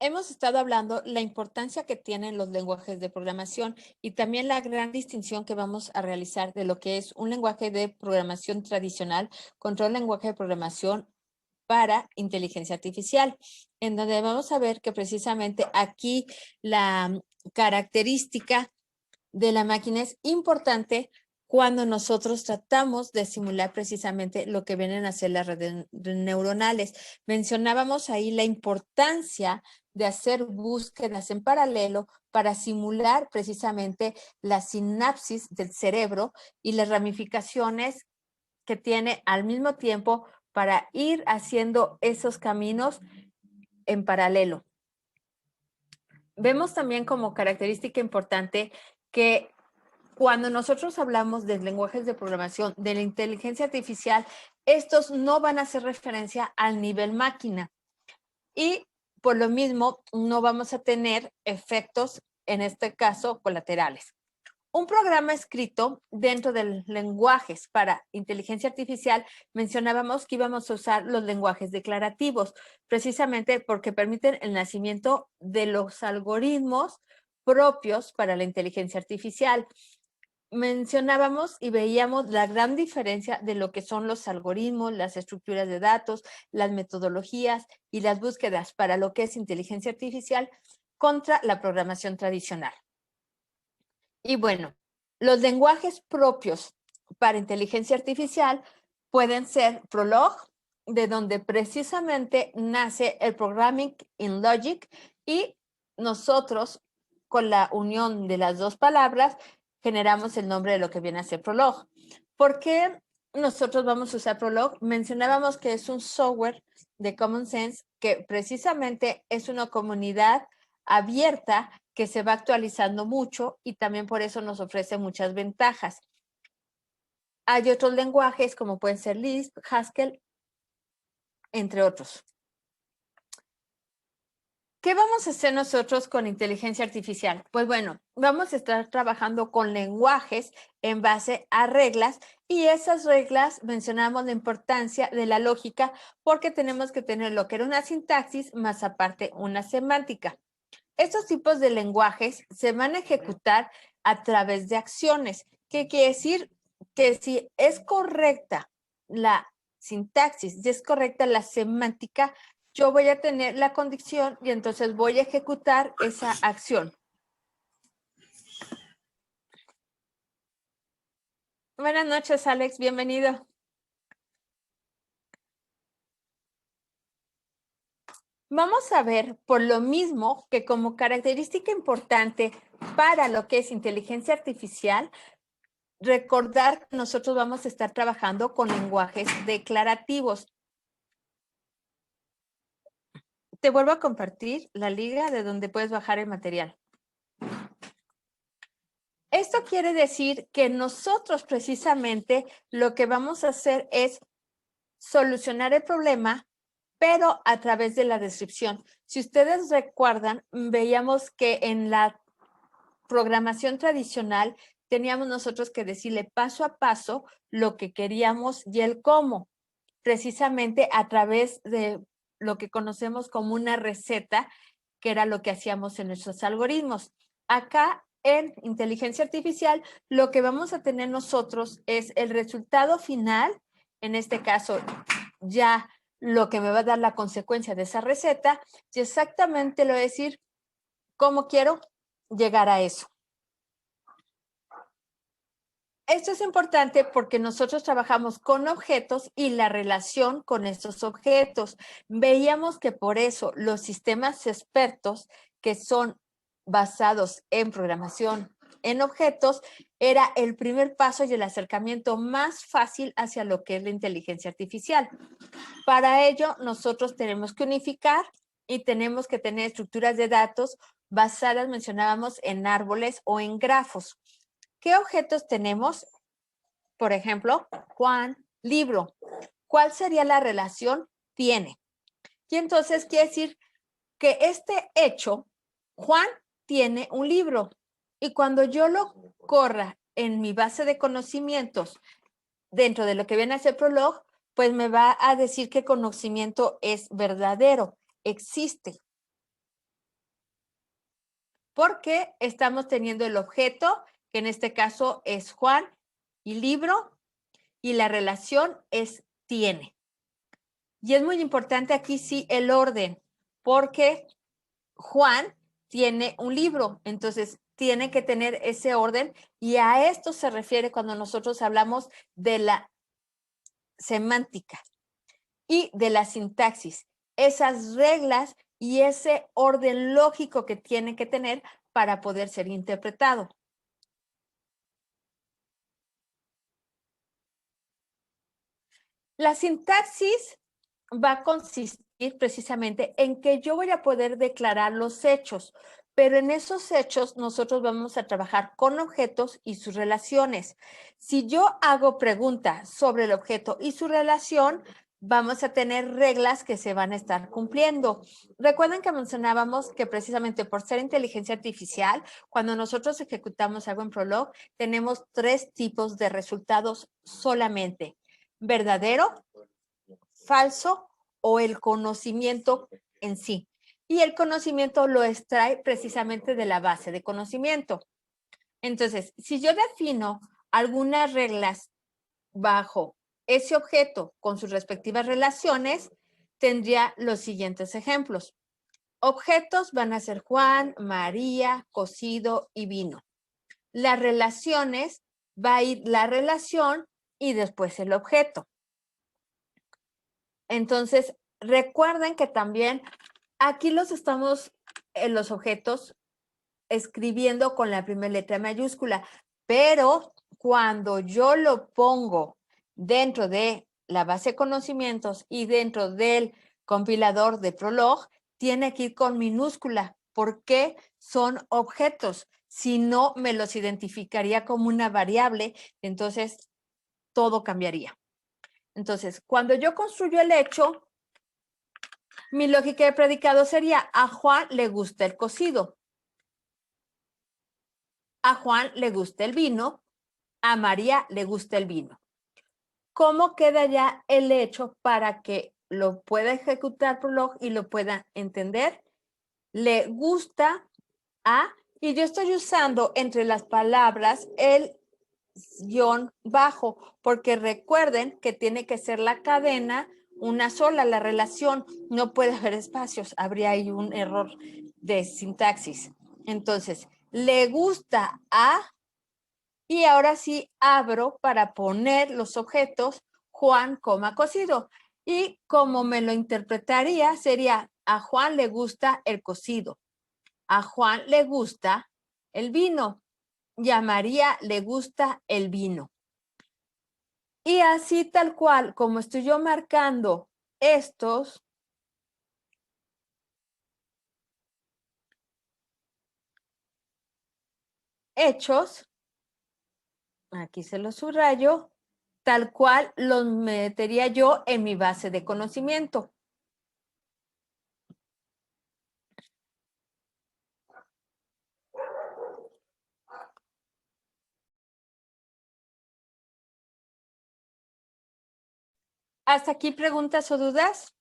hemos estado hablando la importancia que tienen los lenguajes de programación y también la gran distinción que vamos a realizar de lo que es un lenguaje de programación tradicional contra un lenguaje de programación para inteligencia artificial, en donde vamos a ver que precisamente aquí la característica de la máquina es importante cuando nosotros tratamos de simular precisamente lo que vienen a ser las redes neuronales. Mencionábamos ahí la importancia de hacer búsquedas en paralelo para simular precisamente la sinapsis del cerebro y las ramificaciones que tiene al mismo tiempo para ir haciendo esos caminos en paralelo. Vemos también como característica importante que cuando nosotros hablamos de lenguajes de programación, de la inteligencia artificial, estos no van a hacer referencia al nivel máquina y por lo mismo no vamos a tener efectos, en este caso, colaterales. Un programa escrito dentro de lenguajes para inteligencia artificial, mencionábamos que íbamos a usar los lenguajes declarativos, precisamente porque permiten el nacimiento de los algoritmos propios para la inteligencia artificial. Mencionábamos y veíamos la gran diferencia de lo que son los algoritmos, las estructuras de datos, las metodologías y las búsquedas para lo que es inteligencia artificial contra la programación tradicional. Y bueno, los lenguajes propios para inteligencia artificial pueden ser Prolog, de donde precisamente nace el Programming in Logic, y nosotros, con la unión de las dos palabras, generamos el nombre de lo que viene a ser Prolog. ¿Por qué nosotros vamos a usar Prolog? Mencionábamos que es un software de Common Sense que precisamente es una comunidad abierta que se va actualizando mucho y también por eso nos ofrece muchas ventajas. Hay otros lenguajes como pueden ser Lisp, Haskell, entre otros. ¿Qué vamos a hacer nosotros con inteligencia artificial? Pues bueno, vamos a estar trabajando con lenguajes en base a reglas y esas reglas mencionamos la importancia de la lógica porque tenemos que tener lo que era una sintaxis más aparte una semántica. Estos tipos de lenguajes se van a ejecutar a través de acciones. ¿Qué quiere decir? Que si es correcta la sintaxis y es correcta la semántica, yo voy a tener la condición y entonces voy a ejecutar esa acción. Buenas noches, Alex, bienvenido. Vamos a ver, por lo mismo, que como característica importante para lo que es inteligencia artificial, recordar que nosotros vamos a estar trabajando con lenguajes declarativos. Te vuelvo a compartir la liga de donde puedes bajar el material. Esto quiere decir que nosotros precisamente lo que vamos a hacer es solucionar el problema, pero a través de la descripción. Si ustedes recuerdan, veíamos que en la programación tradicional teníamos nosotros que decirle paso a paso lo que queríamos y el cómo, precisamente a través de lo que conocemos como una receta, que era lo que hacíamos en nuestros algoritmos. Acá en inteligencia artificial, lo que vamos a tener nosotros es el resultado final, en este caso ya lo que me va a dar la consecuencia de esa receta, y exactamente lo voy a decir cómo quiero llegar a eso. Esto es importante porque nosotros trabajamos con objetos y la relación con estos objetos. Veíamos que por eso los sistemas expertos que son basados en programación en objetos era el primer paso y el acercamiento más fácil hacia lo que es la inteligencia artificial. Para ello, nosotros tenemos que unificar y tenemos que tener estructuras de datos basadas, mencionábamos, en árboles o en grafos. ¿Qué objetos tenemos? Por ejemplo, Juan, libro. ¿Cuál sería la relación? Tiene. Y entonces quiere decir que este hecho, Juan tiene un libro. Y cuando yo lo corra en mi base de conocimientos, dentro de lo que viene a ser Prolog, pues me va a decir que conocimiento es verdadero, existe. porque estamos teniendo el objeto, que en este caso es Juan y libro, y la relación es tiene. Y es muy importante aquí sí el orden, porque Juan tiene un libro, entonces tiene que tener ese orden y a esto se refiere cuando nosotros hablamos de la semántica y de la sintaxis, esas reglas y ese orden lógico que tiene que tener para poder ser interpretado. La sintaxis va a consistir precisamente en que yo voy a poder declarar los hechos, pero en esos hechos nosotros vamos a trabajar con objetos y sus relaciones. Si yo hago preguntas sobre el objeto y su relación, vamos a tener reglas que se van a estar cumpliendo. Recuerden que mencionábamos que precisamente por ser inteligencia artificial, cuando nosotros ejecutamos algo en Prolog, tenemos 3 tipos de resultados solamente: verdadero, falso o el conocimiento en sí. Y el conocimiento lo extrae precisamente de la base de conocimiento. Entonces, si yo defino algunas reglas bajo ese objeto con sus respectivas relaciones, tendría los siguientes ejemplos. Objetos van a ser Juan, María, cocido y vino. Las relaciones va a ir la relación y después el objeto. Entonces, recuerden que también aquí los estamos en los objetos escribiendo con la primera letra mayúscula, pero cuando yo lo pongo dentro de la base de conocimientos y dentro del compilador de Prolog, tiene que ir con minúscula porque son objetos. Si no, me los identificaría como una variable, entonces todo cambiaría. Entonces, cuando yo construyo el hecho, mi lógica de predicado sería: a Juan le gusta el cocido, a Juan le gusta el vino, a María le gusta el vino. ¿Cómo queda ya el hecho para que lo pueda ejecutar Prolog y lo pueda entender? Le gusta a, y yo estoy usando entre las palabras el guión bajo, porque recuerden que tiene que ser la cadena una sola, la relación, no puede haber espacios, habría ahí un error de sintaxis. Entonces, le gusta a, y ahora sí abro para poner los objetos Juan, cocido. Y como me lo interpretaría, sería: a Juan le gusta el cocido, a Juan le gusta el vino y a María le gusta el vino. Y así tal cual, como estoy yo marcando estos hechos, aquí se los subrayo, tal cual los metería yo en mi base de conocimiento. ¿Hasta aquí preguntas o dudas?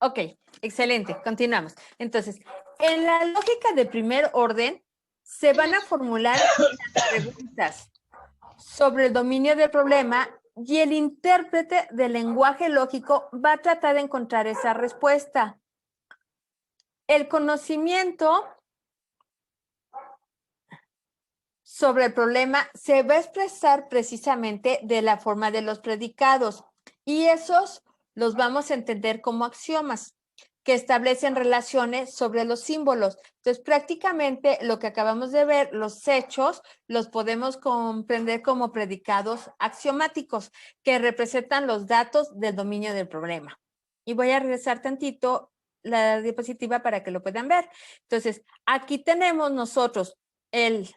Ok, excelente, continuamos. Entonces, en la lógica de primer orden, se van a formular las preguntas sobre el dominio del problema y el intérprete del lenguaje lógico va a tratar de encontrar esa respuesta. El conocimiento sobre el problema se va a expresar precisamente de la forma de los predicados y esos los vamos a entender como axiomas que establecen relaciones sobre los símbolos. Entonces, prácticamente lo que acabamos de ver, los hechos, los podemos comprender como predicados axiomáticos que representan los datos del dominio del problema. Y voy a regresar tantito la diapositiva para que lo puedan ver. Entonces, aquí tenemos nosotros el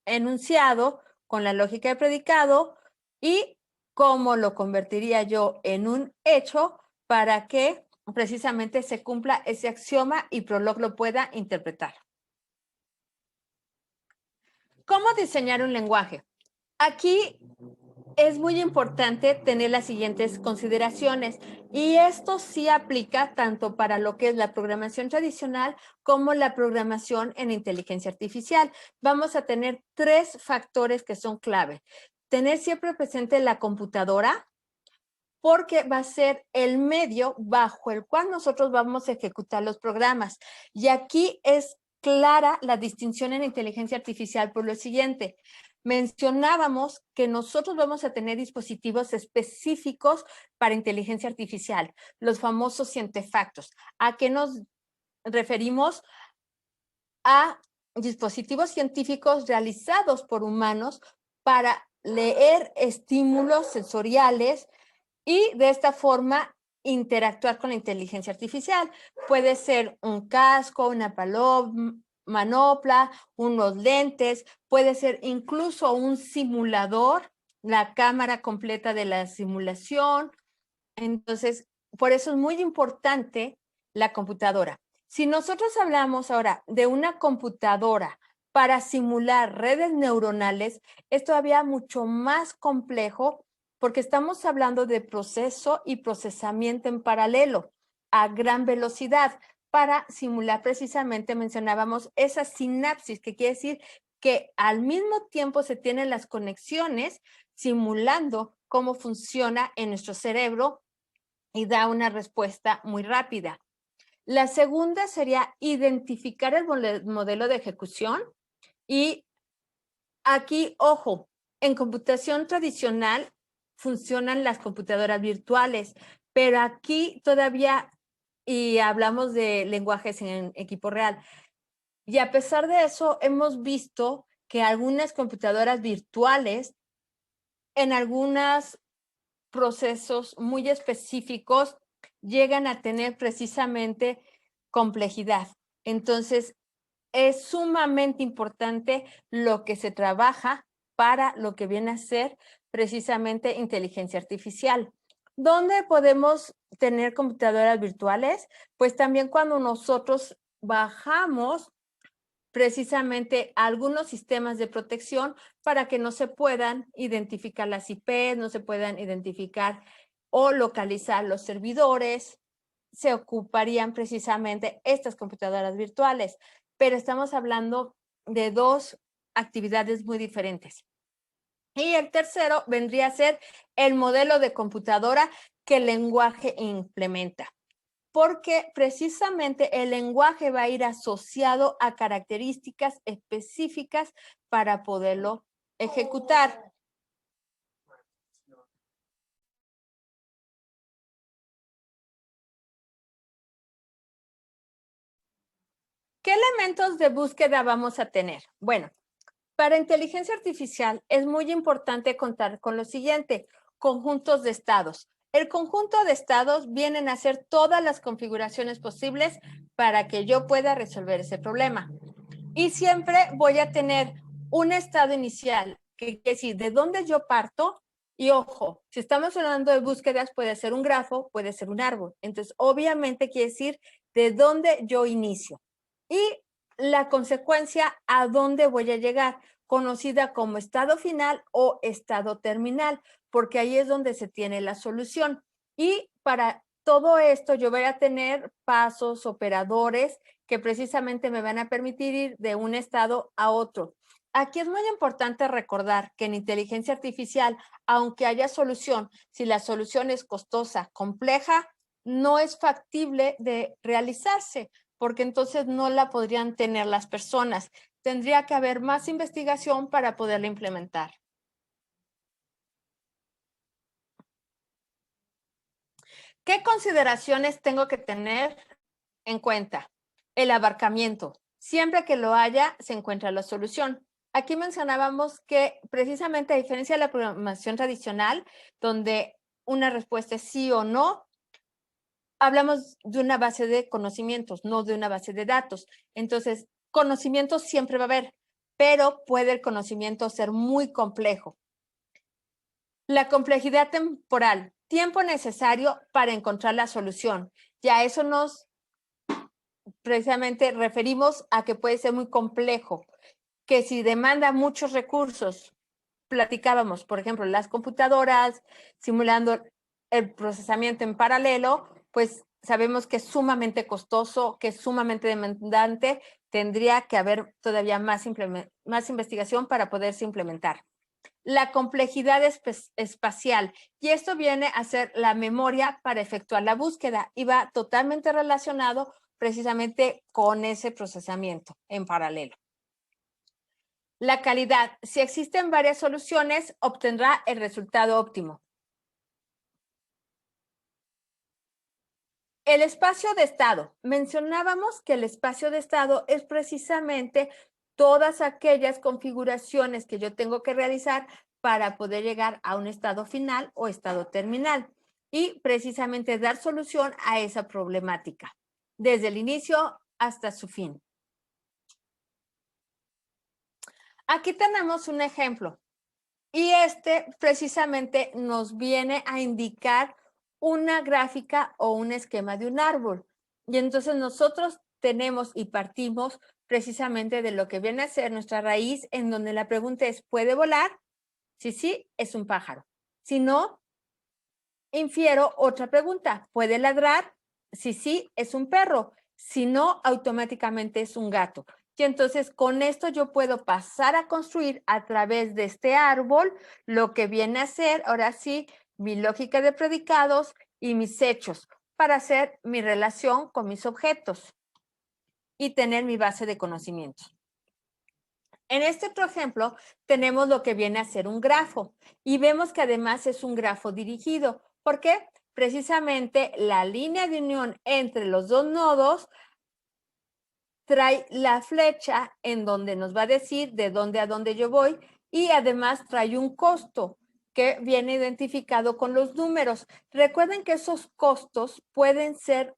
enunciado con la lógica de predicado y cómo lo convertiría yo en un hecho para que precisamente se cumpla ese axioma y Prolog lo pueda interpretar. ¿Cómo diseñar un lenguaje? Aquí es muy importante tener las siguientes consideraciones y esto sí aplica tanto para lo que es la programación tradicional como la programación en inteligencia artificial. Vamos a tener 3 factores que son clave. Tener siempre presente la computadora, porque va a ser el medio bajo el cual nosotros vamos a ejecutar los programas. Y aquí es clara la distinción en inteligencia artificial por lo siguiente. Mencionábamos que nosotros vamos a tener dispositivos específicos para inteligencia artificial, los famosos cientefactos. ¿A qué nos referimos? A dispositivos científicos realizados por humanos para leer estímulos sensoriales y de esta forma interactuar con la inteligencia artificial. Puede ser un casco, una manopla, unos lentes, puede ser incluso un simulador, la cámara completa de la simulación. Entonces, por eso es muy importante la computadora. Si nosotros hablamos ahora de una computadora para simular redes neuronales, es todavía mucho más complejo porque estamos hablando de proceso y procesamiento en paralelo a gran velocidad para simular precisamente, mencionábamos, esa sinapsis, que quiere decir que al mismo tiempo se tienen las conexiones simulando cómo funciona en nuestro cerebro y da una respuesta muy rápida. La segunda sería identificar el modelo de ejecución y aquí, ojo, en computación tradicional funcionan las computadoras virtuales, pero aquí todavía, y hablamos de lenguajes en equipo real, y a pesar de eso hemos visto que algunas computadoras virtuales en algunos procesos muy específicos llegan a tener precisamente complejidad. Entonces, es sumamente importante lo que se trabaja para lo que viene a ser precisamente inteligencia artificial. ¿Dónde podemos tener computadoras virtuales? Pues también cuando nosotros bajamos precisamente algunos sistemas de protección para que no se puedan identificar las IPs, no se puedan identificar o localizar los servidores. Se ocuparían precisamente estas computadoras virtuales, pero estamos hablando de 2 actividades muy diferentes. Y el tercero vendría a ser el modelo de computadora que el lenguaje implementa, porque precisamente el lenguaje va a ir asociado a características específicas para poderlo ejecutar. ¿Qué elementos de búsqueda vamos a tener? Bueno, para inteligencia artificial es muy importante contar con lo siguiente: conjuntos de estados. El conjunto de estados vienen a ser todas las configuraciones posibles para que yo pueda resolver ese problema. Y siempre voy a tener un estado inicial, que quiere decir de dónde yo parto. Y ojo, si estamos hablando de búsquedas, puede ser un grafo, puede ser un árbol. Entonces, obviamente quiere decir de dónde yo inicio. Y la consecuencia, a dónde voy a llegar, conocida como estado final o estado terminal, porque ahí es donde se tiene la solución. Y para todo esto yo voy a tener pasos, operadores que precisamente me van a permitir ir de un estado a otro. Aquí es muy importante recordar que en inteligencia artificial, aunque haya solución, si la solución es costosa, compleja, no es factible de realizarse, porque entonces no la podrían tener las personas. Tendría que haber más investigación para poderla implementar. ¿Qué consideraciones tengo que tener en cuenta? El abarcamiento. Siempre que lo haya, se encuentra la solución. Aquí mencionábamos que precisamente a diferencia de la programación tradicional, donde una respuesta es sí o no, hablamos de una base de conocimientos, no de una base de datos. Entonces, conocimiento siempre va a haber, pero puede el conocimiento ser muy complejo. La complejidad temporal, tiempo necesario para encontrar la solución. Ya eso nos precisamente referimos a que puede ser muy complejo, que si demanda muchos recursos, platicábamos, por ejemplo, las computadoras simulando el procesamiento en paralelo, pues sabemos que es sumamente costoso, que es sumamente demandante, tendría que haber todavía más investigación para poderse implementar. La complejidad espacial, y esto viene a ser la memoria para efectuar la búsqueda y va totalmente relacionado precisamente con ese procesamiento en paralelo. La calidad, si existen varias soluciones, obtendrá el resultado óptimo. El espacio de estado. Mencionábamos que el espacio de estado es precisamente todas aquellas configuraciones que yo tengo que realizar para poder llegar a un estado final o estado terminal y precisamente dar solución a esa problemática, desde el inicio hasta su fin. Aquí tenemos un ejemplo y este precisamente nos viene a indicar una gráfica o un esquema de un árbol. Y entonces nosotros tenemos y partimos precisamente de lo que viene a ser nuestra raíz, en donde la pregunta es, ¿puede volar? Si sí, es un pájaro. Si no, infiero otra pregunta, ¿puede ladrar? Si sí, es un perro. Si no, automáticamente es un gato. Y entonces con esto yo puedo pasar a construir a través de este árbol lo que viene a ser, ahora sí, mi lógica de predicados y mis hechos para hacer mi relación con mis objetos y tener mi base de conocimientos. En este otro ejemplo tenemos lo que viene a ser un grafo y vemos que además es un grafo dirigido. ¿Por qué? Precisamente la línea de unión entre los dos nodos trae la flecha en donde nos va a decir de dónde a dónde yo voy y además trae un costo que viene identificado con los números. Recuerden que esos costos pueden ser,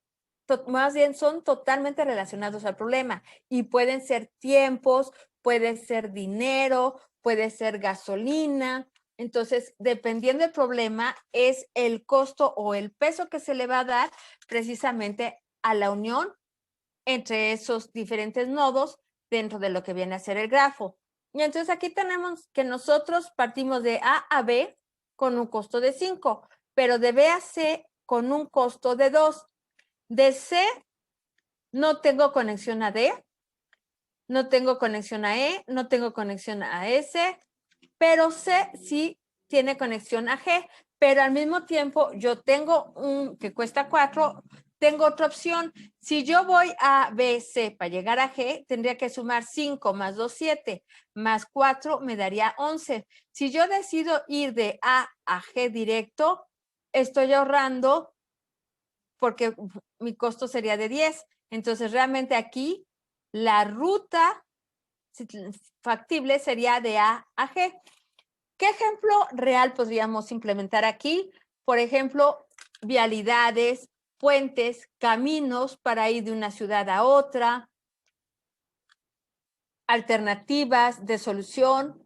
más bien son totalmente relacionados al problema y pueden ser tiempos, puede ser dinero, puede ser gasolina. Entonces, dependiendo del problema, es el costo o el peso que se le va a dar precisamente a la unión entre esos diferentes nodos dentro de lo que viene a ser el grafo. Y entonces aquí tenemos que nosotros partimos de A a B con un costo de 5, pero de B a C con un costo de 2. De C no tengo conexión a D, no tengo conexión a E, no tengo conexión a S, pero C sí tiene conexión a G, pero al mismo tiempo yo tengo un que cuesta 4, tengo otra opción. Si yo voy a B, C para llegar a G, tendría que sumar 5 más 2, 7, más 4 me daría 11. Si yo decido ir de A a G directo, estoy ahorrando porque mi costo sería de 10. Entonces, realmente aquí la ruta factible sería de A a G. ¿Qué ejemplo real podríamos implementar aquí? Por ejemplo, vialidades, puentes, caminos para ir de una ciudad a otra, alternativas de solución,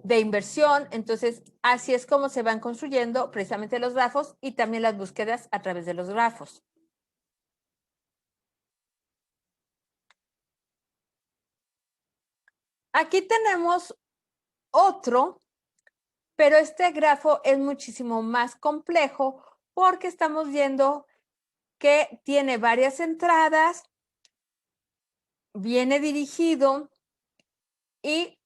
de inversión. Entonces, así es como se van construyendo precisamente los grafos y también las búsquedas a través de los grafos. Aquí tenemos otro, pero este grafo es muchísimo más complejo porque estamos viendo que tiene varias entradas, viene dirigido y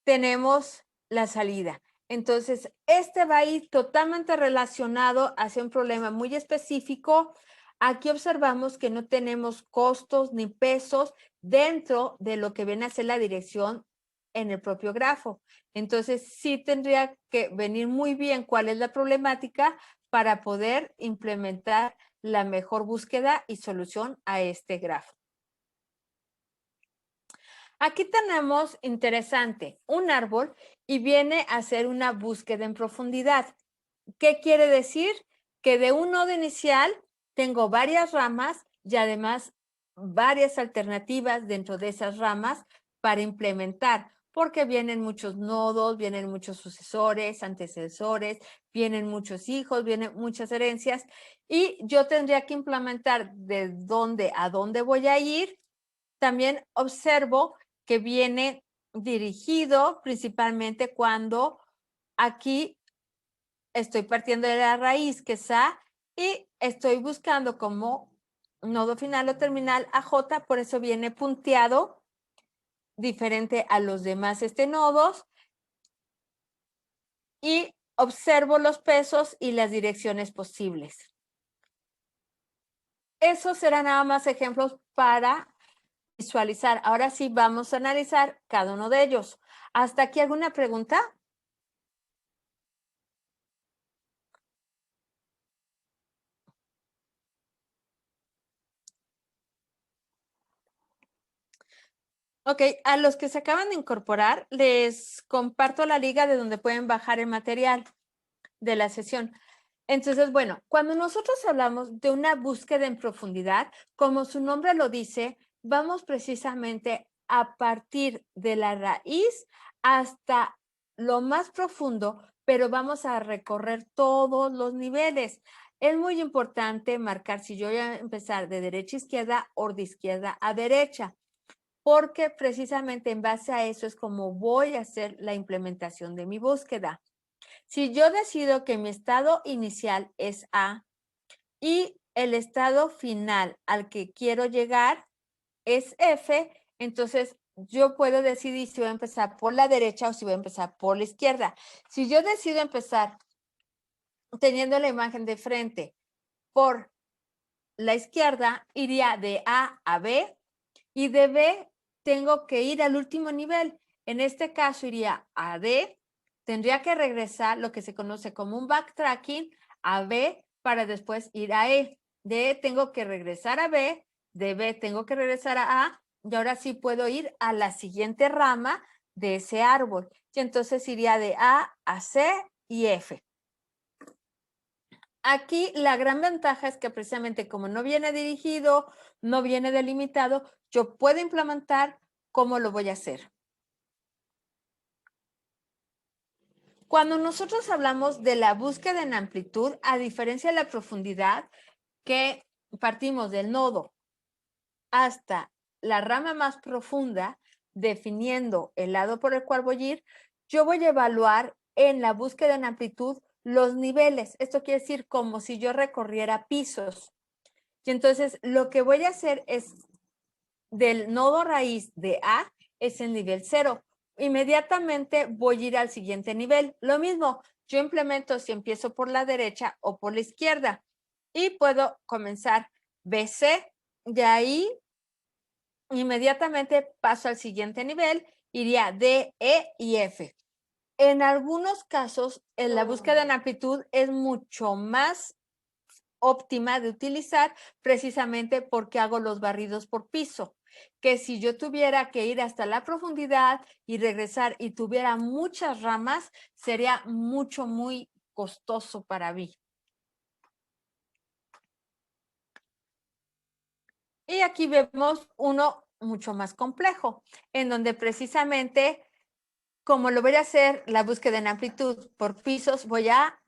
tenemos la salida. Entonces, este va a ir totalmente relacionado hacia un problema muy específico. Aquí observamos que no tenemos costos ni pesos dentro de lo que viene a ser la dirección en el propio grafo. Entonces, sí tendría que venir muy bien cuál es la problemática para poder implementar la mejor búsqueda y solución a este grafo. Aquí tenemos, interesante, un árbol y viene a hacer una búsqueda en profundidad. ¿Qué quiere decir? Que de un nodo inicial tengo varias ramas y además varias alternativas dentro de esas ramas para implementar. porque vienen muchos nodos, vienen muchos sucesores, antecesores, vienen muchos hijos, vienen muchas herencias y yo tendría que implementar de dónde a dónde voy a ir. También observo que viene dirigido principalmente cuando aquí estoy partiendo de la raíz que es A y estoy buscando como nodo final o terminal a J, por eso viene punteado diferente a los demás nodos y observo los pesos y las direcciones posibles. Esos serán nada más ejemplos para visualizar. Ahora sí vamos a analizar cada uno de ellos. ¿Hasta aquí alguna pregunta? Ok, a los que se acaban de incorporar, les comparto la liga de donde pueden bajar el material de la sesión. Entonces, bueno, cuando nosotros hablamos de una búsqueda en profundidad, como su nombre lo dice, vamos precisamente a partir de la raíz hasta lo más profundo, pero vamos a recorrer todos los niveles. Es muy importante marcar si yo voy a empezar de derecha a izquierda o de izquierda a derecha, porque precisamente en base a eso es como voy a hacer la implementación de mi búsqueda. Si yo decido que mi estado inicial es A y el estado final al que quiero llegar es F, entonces yo puedo decidir si voy a empezar por la derecha o si voy a empezar por la izquierda. Si yo decido empezar teniendo la imagen de frente por la izquierda, iría de A a B y de B tengo que ir al último nivel. En este caso iría a D, tendría que regresar lo que se conoce como un backtracking a B para después ir a E. De E tengo que regresar a B, de B tengo que regresar a y ahora sí puedo ir a la siguiente rama de ese árbol. Y entonces iría de A a C y F. Aquí la gran ventaja es que precisamente como no viene dirigido, no viene delimitado, yo puedo implementar cómo lo voy a hacer. Cuando nosotros hablamos de la búsqueda en amplitud, a diferencia de la profundidad, que partimos del nodo hasta la rama más profunda, definiendo el lado por el cual voy a ir, yo voy a evaluar en la búsqueda en amplitud los niveles. Esto quiere decir como si yo recorriera pisos. Y entonces lo que voy a hacer es del nodo raíz de A es el nivel 0. Inmediatamente voy a ir al siguiente nivel. Lo mismo, yo implemento si empiezo por la derecha o por la izquierda y puedo comenzar BC. De ahí inmediatamente paso al siguiente nivel, iría D, E y F. En algunos casos, en la búsqueda en amplitud es mucho más óptima de utilizar precisamente porque hago los barridos por piso, que si yo tuviera que ir hasta la profundidad y regresar y tuviera muchas ramas, sería muy costoso para mí. Y aquí vemos uno mucho más complejo, en donde precisamente, como lo voy a hacer la búsqueda en amplitud por pisos, voy a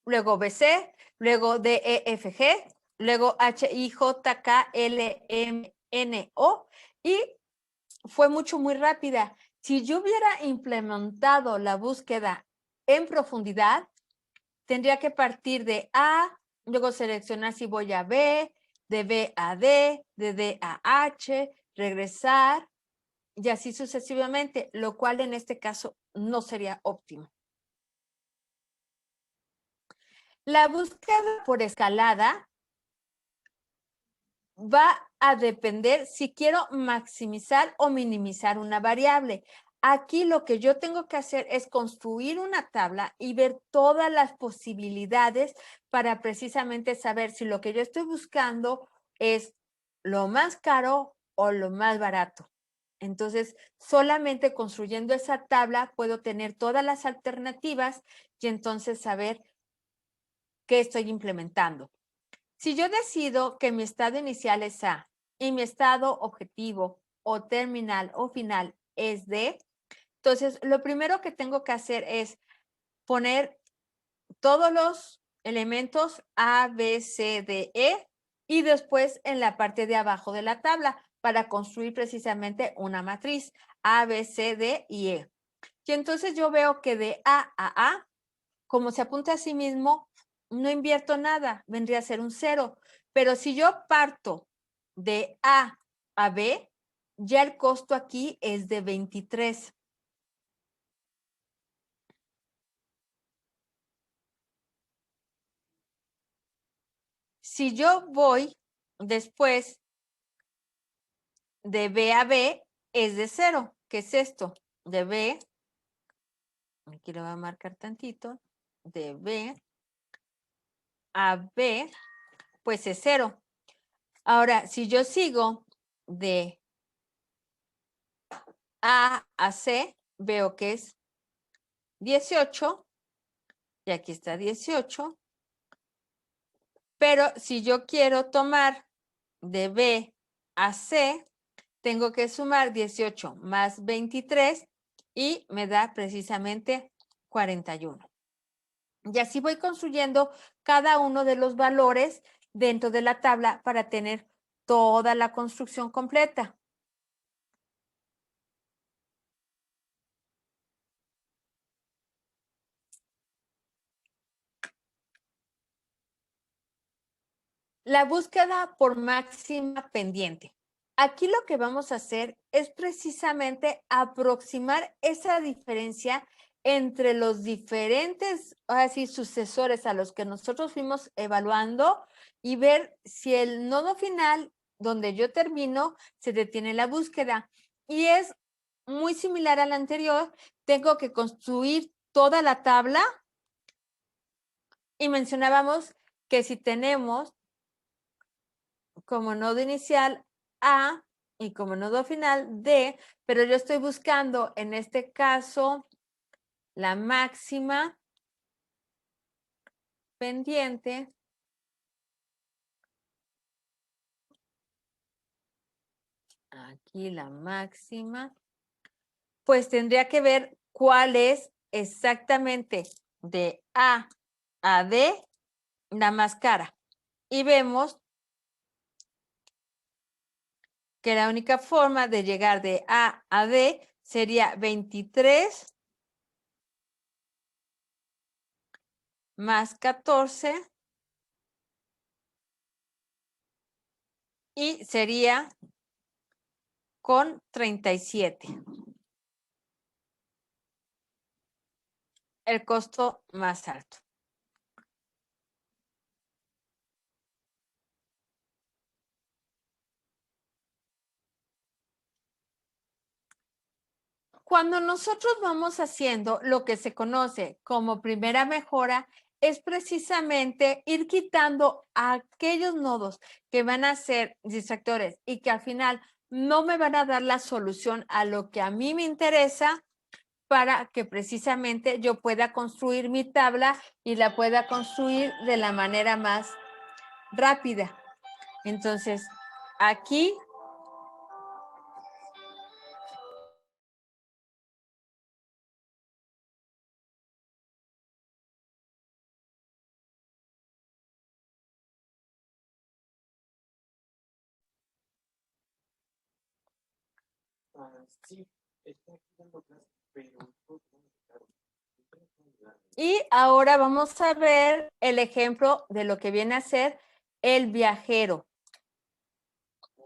luego BC, luego DEFG, luego HIJKLMNO y fue muy rápida. Si yo hubiera implementado la búsqueda en profundidad, tendría que partir de A, luego seleccionar si voy a B, de B a D, de D a H, regresar y así sucesivamente, lo cual en este caso no sería óptimo. La búsqueda por escalada va a depender si quiero maximizar o minimizar una variable. Aquí lo que yo tengo que hacer es construir una tabla y ver todas las posibilidades para precisamente saber si lo que yo estoy buscando es lo más caro o lo más barato. Entonces, solamente construyendo esa tabla puedo tener todas las alternativas y entonces saber qué estoy implementando. Si yo decido que mi estado inicial es A y mi estado objetivo o terminal o final es D, Entonces, lo primero que tengo que hacer es poner todos los elementos A, B, C, D, E y después en la parte de abajo de la tabla para construir precisamente una matriz A, B, C, D y E. Y entonces yo veo que de A a A, como se apunta a sí mismo, no invierto nada, vendría a ser un 0. Pero si yo parto de A a B, ya el costo aquí es de 23. Si yo voy después de B a B, es de 0. ¿Qué es esto? De B, aquí lo voy a marcar tantito, de B a B, pues es 0. Ahora, si yo sigo de A a C, veo que es 18, y aquí está 18, pero si yo quiero tomar de B a C, tengo que sumar 18 más 23 y me da precisamente 41. Y así voy construyendo cada uno de los valores dentro de la tabla para tener toda la construcción completa. La búsqueda por máxima pendiente. Aquí lo que vamos a hacer es precisamente aproximar esa diferencia entre los diferentes, así, sucesores a los que nosotros fuimos evaluando y ver si el nodo final, donde yo termino, se detiene la búsqueda. Y es muy similar al anterior. Tengo que construir toda la tabla y mencionábamos que si tenemos como nodo inicial A y como nodo final D, pero yo estoy buscando en este caso la máxima pendiente. Aquí la máxima. Pues tendría que ver cuál es exactamente de A a D la más cara. Y vemos que la única forma de llegar de A a D sería 23 más 14 y sería con 37. El costo más alto. Cuando nosotros vamos haciendo lo que se conoce como primera mejora, es precisamente ir quitando aquellos nodos que van a ser distractores y que al final no me van a dar la solución a lo que a mí me interesa para que precisamente yo pueda construir mi tabla y la pueda construir de la manera más rápida. Entonces, aquí y ahora vamos a ver el ejemplo de lo que viene a ser el viajero.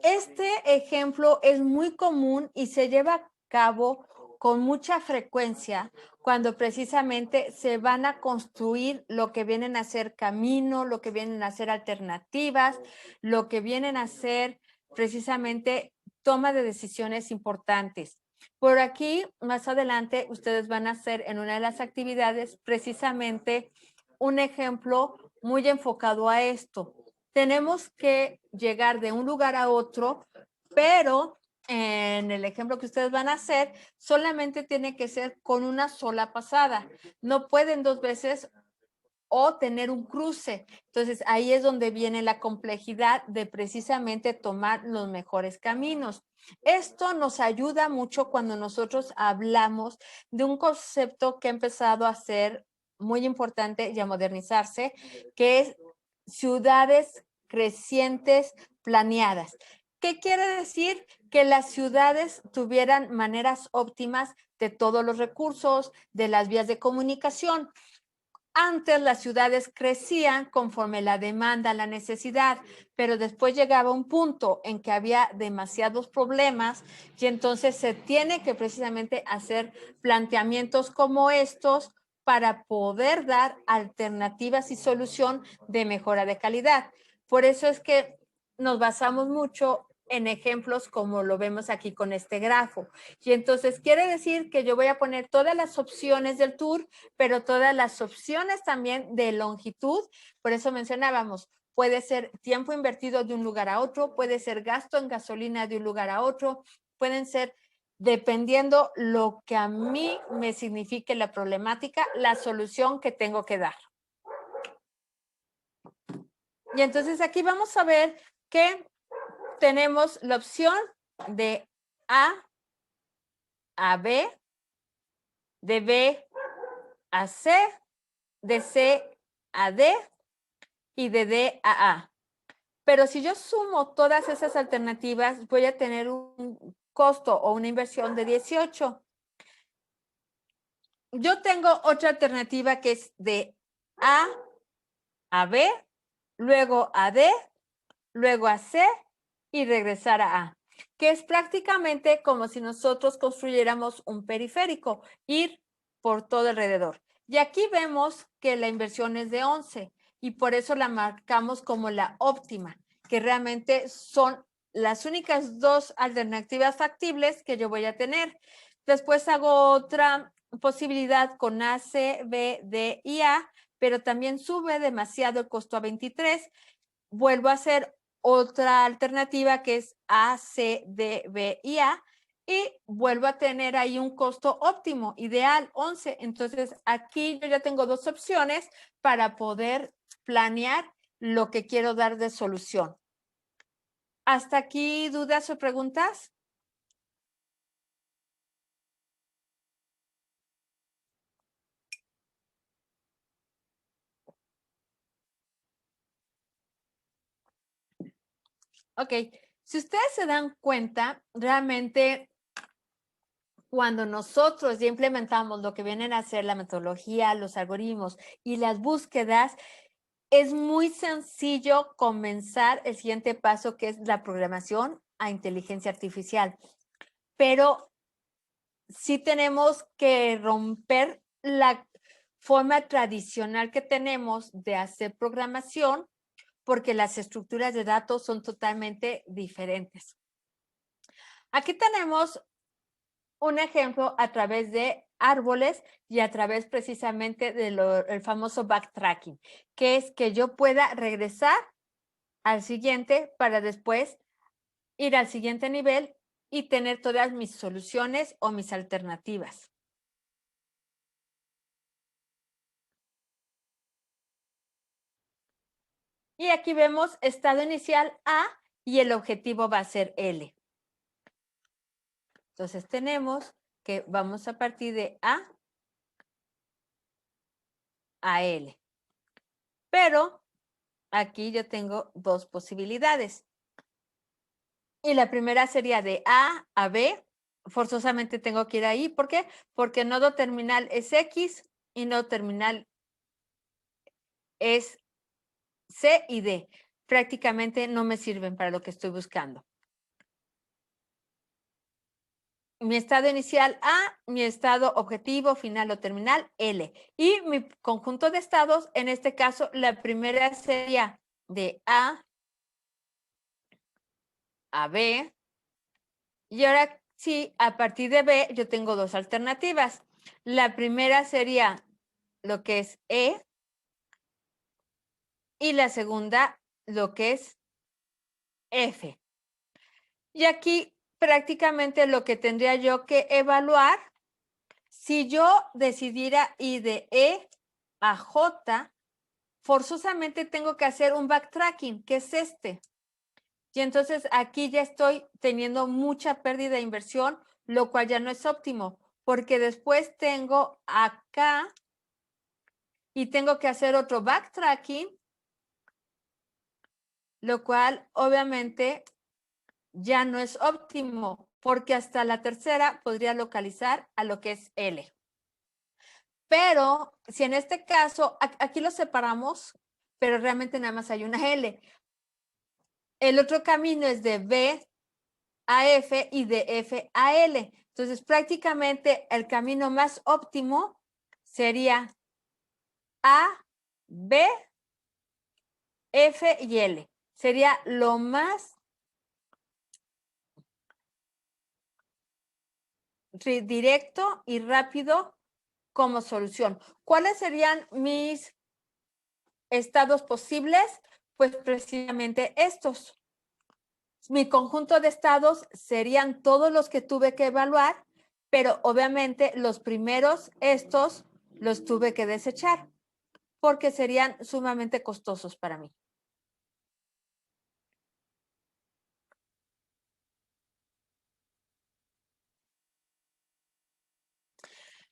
Este ejemplo es muy común y se lleva a cabo con mucha frecuencia cuando precisamente se van a construir lo que vienen a ser camino, lo que vienen a ser alternativas, lo que vienen a ser precisamente toma de decisiones importantes. Por aquí, más adelante, ustedes van a hacer en una de las actividades precisamente un ejemplo muy enfocado a esto. Tenemos que llegar de un lugar a otro, pero en el ejemplo que ustedes van a hacer, solamente tiene que ser con una sola pasada. No pueden dos veces o tener un cruce. Entonces, ahí es donde viene la complejidad de precisamente tomar los mejores caminos. Esto nos ayuda mucho cuando nosotros hablamos de un concepto que ha empezado a ser muy importante y a modernizarse, que es ciudades crecientes planeadas. ¿Qué quiere decir? Que las ciudades tuvieran maneras óptimas de todos los recursos, de las vías de comunicación. Antes las ciudades crecían conforme la demanda, la necesidad, pero después llegaba un punto en que había demasiados problemas y entonces se tiene que precisamente hacer planteamientos como estos para poder dar alternativas y solución de mejora de calidad. Por eso es que nos basamos mucho en ejemplos como lo vemos aquí con este grafo. Y entonces quiere decir que yo voy a poner todas las opciones del tour, pero todas las opciones también de longitud. Por eso mencionábamos, puede ser tiempo invertido de un lugar a otro, puede ser gasto en gasolina de un lugar a otro, pueden ser, dependiendo lo que a mí me signifique la problemática, la solución que tengo que dar. Y entonces aquí vamos a ver que tenemos la opción de a B, de B a C, de C a D y de D a A. Pero si yo sumo todas esas alternativas, voy a tener un costo o una inversión de 18. Yo tengo otra alternativa que es de a B, luego a D, luego a C y regresar a A, que es prácticamente como si nosotros construyéramos un periférico, ir por todo alrededor. Y aquí vemos que la inversión es de 11 y por eso la marcamos como la óptima, que realmente son las únicas dos alternativas factibles que yo voy a tener. Después hago otra posibilidad con A, C, B, D y A, pero también sube demasiado el costo a 23. Vuelvo a hacer otra alternativa que es A, C, D, B y A y vuelvo a tener ahí un costo óptimo, ideal, 11. Entonces, aquí yo ya tengo dos opciones para poder planear lo que quiero dar de solución. ¿Hasta aquí dudas o preguntas? Ok, si ustedes se dan cuenta, realmente cuando nosotros ya implementamos lo que vienen a ser la metodología, los algoritmos y las búsquedas, es muy sencillo comenzar el siguiente paso, que es la programación a inteligencia artificial. Pero sí tenemos que romper la forma tradicional que tenemos de hacer programación, porque las estructuras de datos son totalmente diferentes. Aquí tenemos un ejemplo a través de árboles y a través precisamente del famoso backtracking, que es que yo pueda regresar al siguiente para después ir al siguiente nivel y tener todas mis soluciones o mis alternativas. Y aquí vemos estado inicial A y el objetivo va a ser L. Entonces tenemos que vamos a partir de A L. Pero aquí yo tengo dos posibilidades. Y la primera sería de A a B. Forzosamente tengo que ir ahí. ¿Por qué? Porque el nodo terminal es X y nodo terminal es C y D. Prácticamente no me sirven para lo que estoy buscando. Mi estado inicial A, mi estado objetivo, final o terminal L. Y mi conjunto de estados, en este caso, la primera sería de A a B. Y ahora sí, a partir de B, yo tengo dos alternativas. La primera sería lo que es E y la segunda lo que es F. Y aquí prácticamente lo que tendría yo que evaluar, si yo decidiera ir de E a J, forzosamente tengo que hacer un backtracking, que es este. Y entonces aquí ya estoy teniendo mucha pérdida de inversión, lo cual ya no es óptimo, porque después tengo acá y tengo que hacer otro backtracking, lo cual obviamente ya no es óptimo, porque hasta la tercera podría localizar a lo que es L. Pero si en este caso, aquí lo separamos, pero realmente nada más hay una L. El otro camino es de B a F y de F a L. Entonces, prácticamente el camino más óptimo sería A, B, F y L. Sería lo más directo y rápido como solución. ¿Cuáles serían mis estados posibles? Pues precisamente estos. Mi conjunto de estados serían todos los que tuve que evaluar, pero obviamente los primeros, estos, los tuve que desechar porque serían sumamente costosos para mí.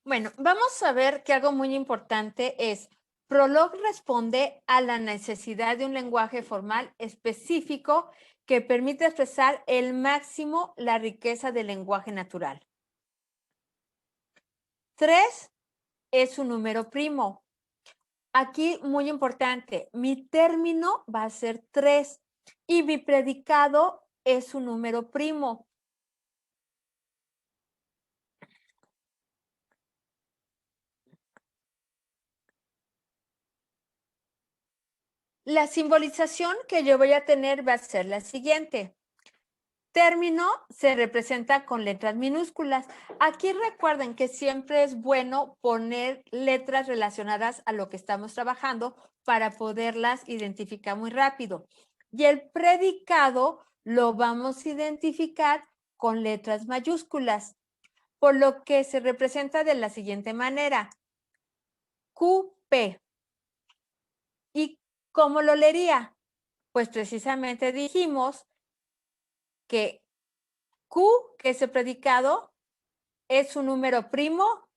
Bueno, vamos a ver que algo muy importante es, Prolog responde a la necesidad de un lenguaje formal específico que permite expresar el máximo la riqueza del lenguaje natural. 3 es un número primo. Aquí, muy importante, mi término va a ser 3 y mi predicado es un número primo. La simbolización que yo voy a tener va a ser la siguiente. Término se representa con letras minúsculas. Aquí recuerden que siempre es bueno poner letras relacionadas a lo que estamos trabajando para poderlas identificar muy rápido. Y el predicado lo vamos a identificar con letras mayúsculas, por lo que se representa de la siguiente manera. QP. ¿Y cómo lo leería? Pues precisamente dijimos que Q, que es el predicado, es un número primo,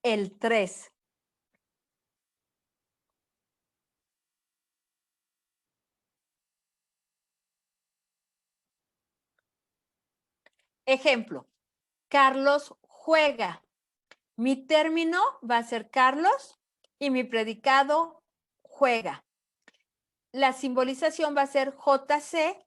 el 3. Ejemplo, Carlos juega. Mi término va a ser Carlos y mi predicado juega. La simbolización va a ser JC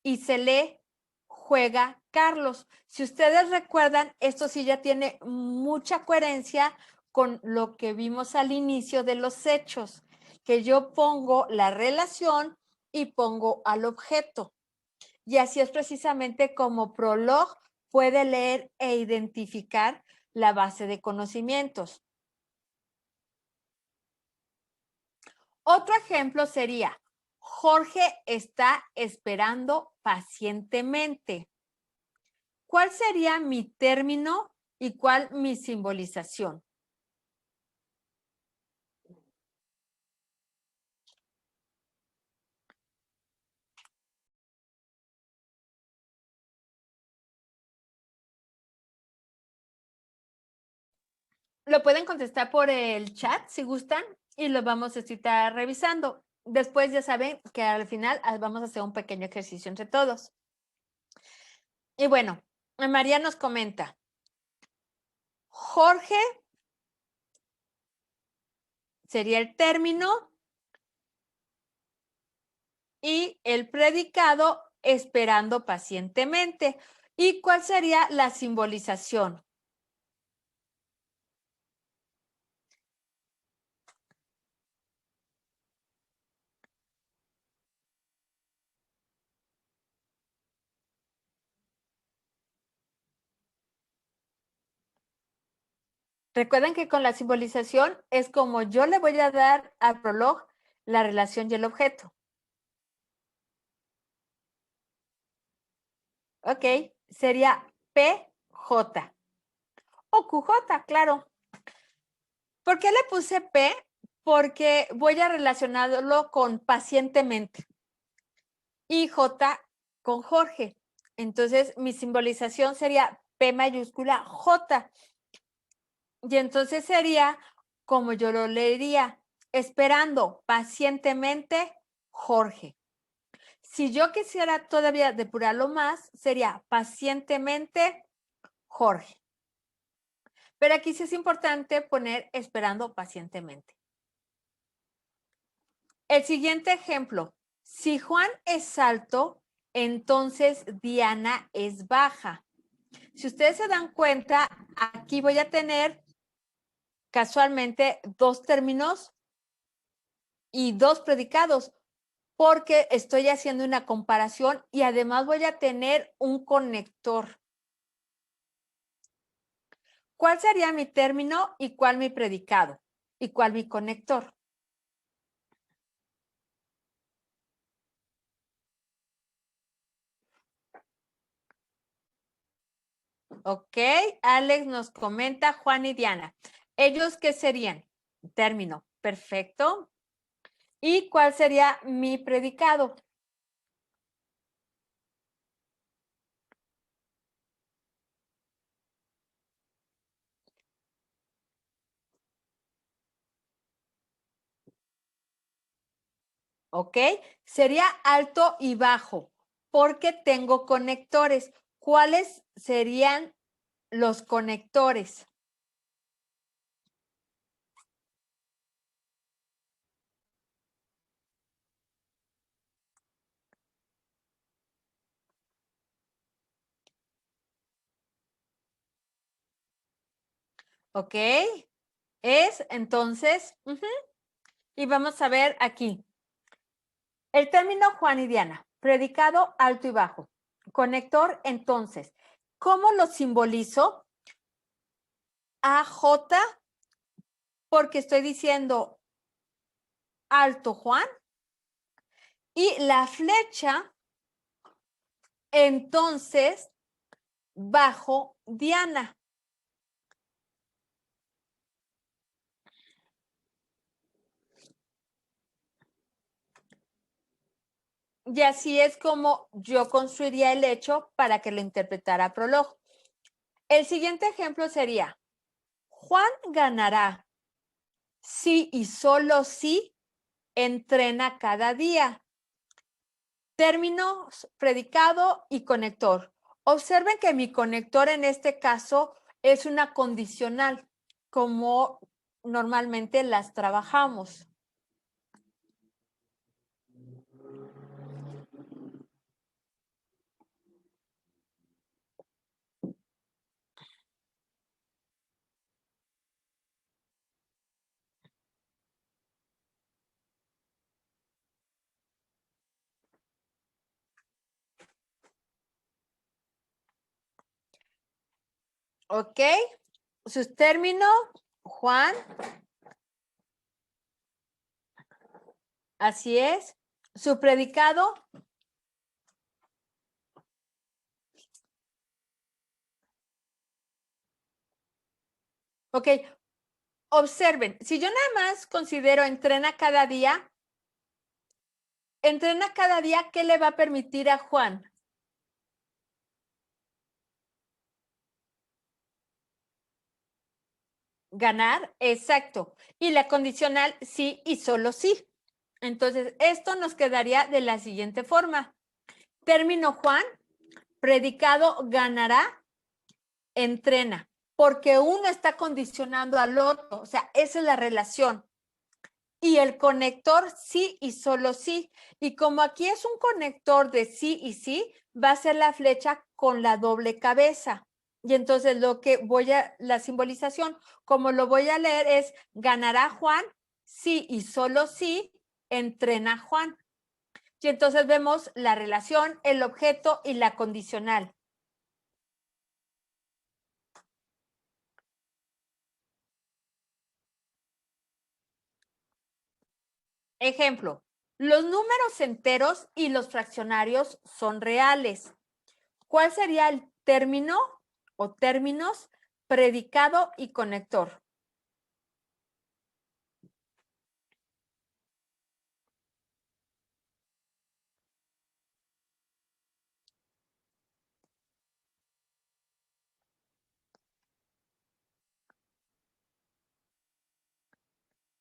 y se lee juega Carlos. Si ustedes recuerdan, esto sí ya tiene mucha coherencia con lo que vimos al inicio de los hechos, que yo pongo la relación y pongo al objeto. Y así es precisamente como Prolog puede leer e identificar la base de conocimientos. Otro ejemplo sería, Jorge está esperando pacientemente. ¿Cuál sería mi término y cuál mi simbolización? Lo pueden contestar por el chat si gustan y lo vamos a estar revisando. Después ya saben que al final vamos a hacer un pequeño ejercicio entre todos. Y bueno, María nos comenta, Jorge sería el término y el predicado esperando pacientemente. ¿Y cuál sería la simbolización? Recuerden que con la simbolización es como yo le voy a dar al Prolog la relación y el objeto. Ok, sería PJ o QJ, claro. ¿Por qué le puse P? porque voy a relacionarlo con pacientemente y J con Jorge. Entonces, mi simbolización sería P mayúscula J. Y entonces sería como yo lo leería, esperando pacientemente Jorge. Si yo quisiera todavía depurarlo más, sería pacientemente Jorge. Pero aquí sí es importante poner esperando pacientemente. El siguiente ejemplo, si Juan es alto, entonces Diana es baja. Si ustedes se dan cuenta, aquí voy a tener casualmente dos términos y dos predicados, porque estoy haciendo una comparación y además voy a tener un conector. ¿Cuál sería mi término y cuál mi predicado? ¿Y cuál mi conector? Ok, Alex nos comenta Juan y Diana. ¿Ellos qué serían? Término, perfecto. ¿Y cuál sería mi predicado? ¿Ok? Sería alto y bajo, porque tengo conectores. ¿Cuáles serían los conectores? ¿Ok? Es entonces, y vamos a ver aquí. El término Juan y Diana, predicado alto y bajo. Conector, entonces, ¿cómo lo simbolizo? AJ, porque estoy diciendo alto Juan, y la flecha, entonces, bajo Diana. Y así es como yo construiría el hecho para que lo interpretara Prolog. El siguiente ejemplo sería, Juan ganará si y solo si entrena cada día. Términos, predicado y conector. Observen que mi conector en este caso es una condicional, como normalmente las trabajamos. ¿Ok? Sus términos, Juan. Así es. Su predicado. Ok. Observen, si yo nada más considero entrena cada día, ¿qué le va a permitir a Juan? Ganar, exacto. Y la condicional sí y solo sí. Entonces, esto nos quedaría de la siguiente forma. Término Juan, predicado ganará, entrena, porque uno está condicionando al otro. O sea, esa es la relación. Y el conector sí y solo sí. Y como aquí es un conector de sí y sí, va a ser la flecha con la doble cabeza. Y entonces la simbolización, como lo voy a leer, es ganará Juan, sí y solo sí, entrena Juan. Y entonces vemos la relación, el objeto y la condicional. Ejemplo, los números enteros y los fraccionarios son reales. ¿Cuál sería el término o términos predicado y conector?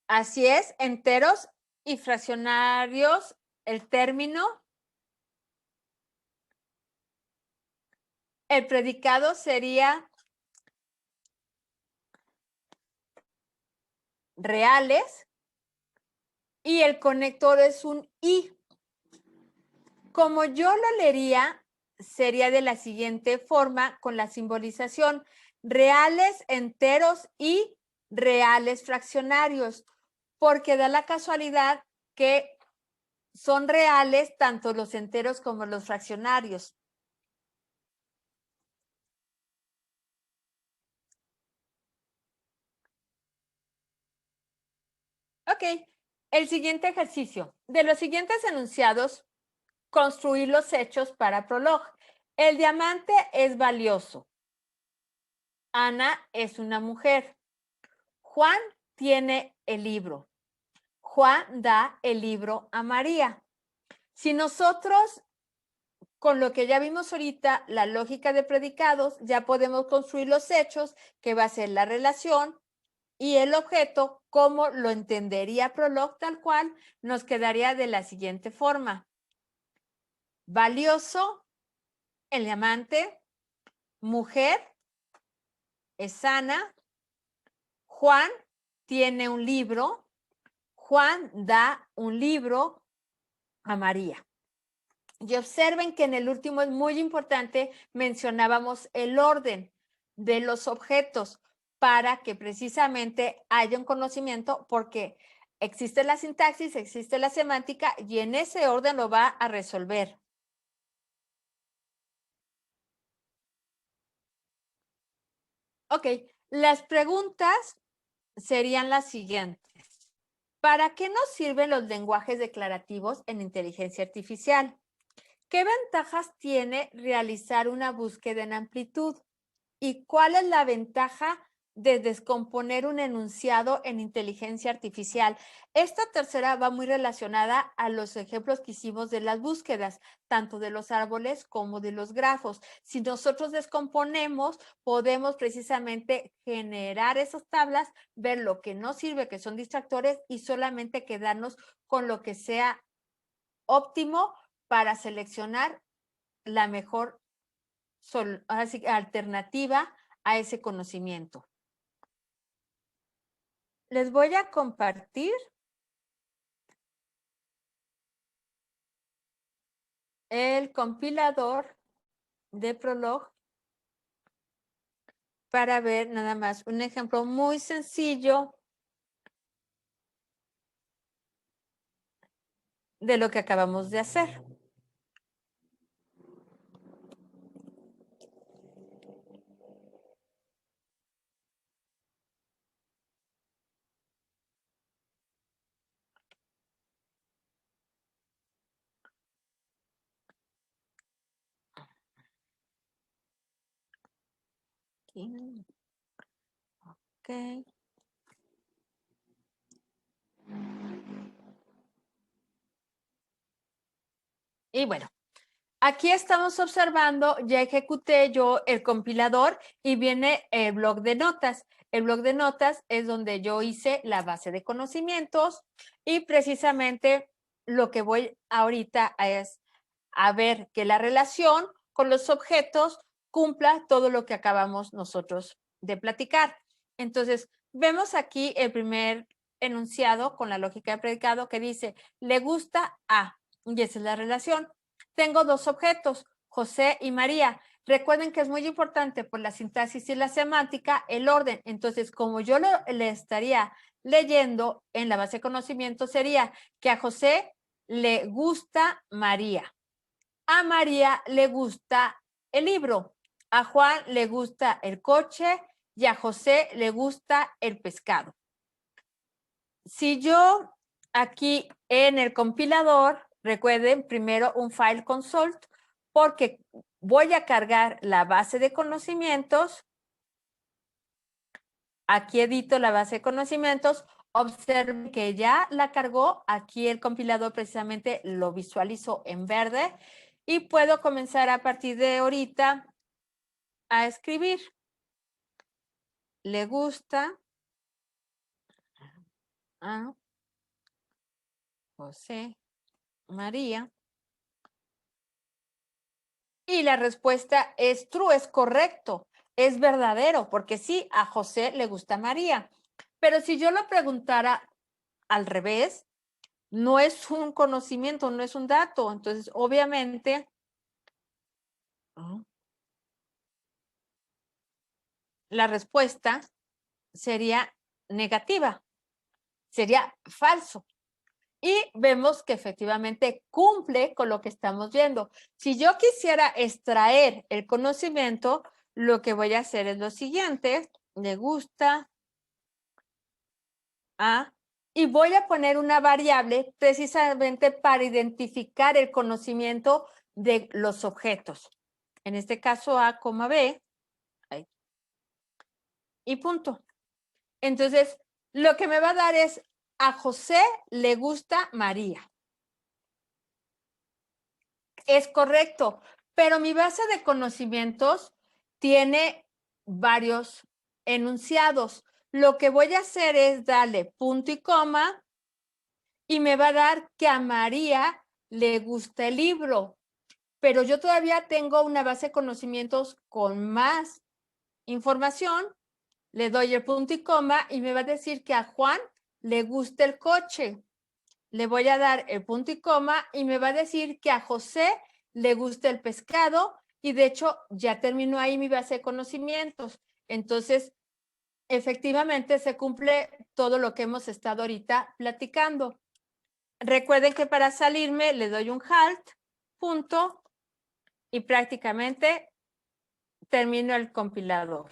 Así es, enteros y fraccionarios, el término. El predicado sería reales y el conector es un y. Como yo lo leería, sería de la siguiente forma con la simbolización: reales enteros y reales fraccionarios, porque da la casualidad que son reales tanto los enteros como los fraccionarios. Ok, el siguiente ejercicio. De los siguientes enunciados, construir los hechos para Prolog. El diamante es valioso. Ana es una mujer. Juan tiene el libro. Juan da el libro a María. Si nosotros, con lo que ya vimos ahorita, la lógica de predicados, ya podemos construir los hechos, que va a ser la relación y el objeto, como lo entendería Prolog tal cual, nos quedaría de la siguiente forma. Valioso, el diamante, mujer, es Ana, Juan tiene un libro, Juan da un libro a María. Y observen que en el último es muy importante, mencionábamos el orden de los objetos para que precisamente haya un conocimiento, porque existe la sintaxis, existe la semántica y en ese orden lo va a resolver. Ok, las preguntas serían las siguientes. ¿Para qué nos sirven los lenguajes declarativos en inteligencia artificial? ¿Qué ventajas tiene realizar una búsqueda en amplitud? ¿Y cuál es la ventaja de descomponer un enunciado en inteligencia artificial? Esta tercera va muy relacionada a los ejemplos que hicimos de las búsquedas, tanto de los árboles como de los grafos. Si nosotros descomponemos, podemos precisamente generar esas tablas, ver lo que no sirve, que son distractores, y solamente quedarnos con lo que sea óptimo para seleccionar la mejor alternativa a ese conocimiento. Les voy a compartir el compilador de Prolog para ver nada más un ejemplo muy sencillo de lo que acabamos de hacer. Ok. Y bueno, aquí estamos observando, ya ejecuté yo el compilador y viene el bloc de notas. El bloc de notas es donde yo hice la base de conocimientos y precisamente lo que voy ahorita es a ver que la relación con los objetos cumpla todo lo que acabamos nosotros de platicar. Entonces, vemos aquí el primer enunciado con la lógica de predicado que dice, le gusta a, y esa es la relación. Tengo dos objetos, José y María. Recuerden que es muy importante por la sintaxis y la semántica el orden. Entonces, como yo le estaría leyendo en la base de conocimiento, sería que a José le gusta María. A María le gusta el libro, a Juan le gusta el coche y a José le gusta el pescado. Si yo aquí en el compilador, recuerden primero un file console, porque voy a cargar la base de conocimientos. Aquí edito la base de conocimientos. Observen que ya la cargó. Aquí el compilador precisamente lo visualizo en verde y puedo comenzar a partir de ahorita a escribir. Le gusta a José María. Y la respuesta es true, es correcto, es verdadero, porque sí, a José le gusta María. Pero si yo lo preguntara al revés, no es un conocimiento, no es un dato. Entonces, obviamente, la respuesta sería negativa, sería falso. Y vemos que efectivamente cumple con lo que estamos viendo. Si yo quisiera extraer el conocimiento, lo que voy a hacer es lo siguiente: le gusta a, y voy a poner una variable precisamente para identificar el conocimiento de los objetos. En este caso A, B, ahí, y punto. Entonces, lo que me va a dar es: a José le gusta María. Es correcto, pero mi base de conocimientos tiene varios enunciados. Lo que voy a hacer es darle punto y coma y me va a dar que a María le gusta el libro, pero yo todavía tengo una base de conocimientos con más información. Le doy el punto y coma y me va a decir que a Juan le gusta el coche. Le voy a dar el punto y coma y me va a decir que a José le gusta el pescado, y de hecho ya terminó ahí mi base de conocimientos. Entonces, efectivamente se cumple todo lo que hemos estado ahorita platicando. Recuerden que para salirme le doy un halt, punto, y prácticamente termino el compilador.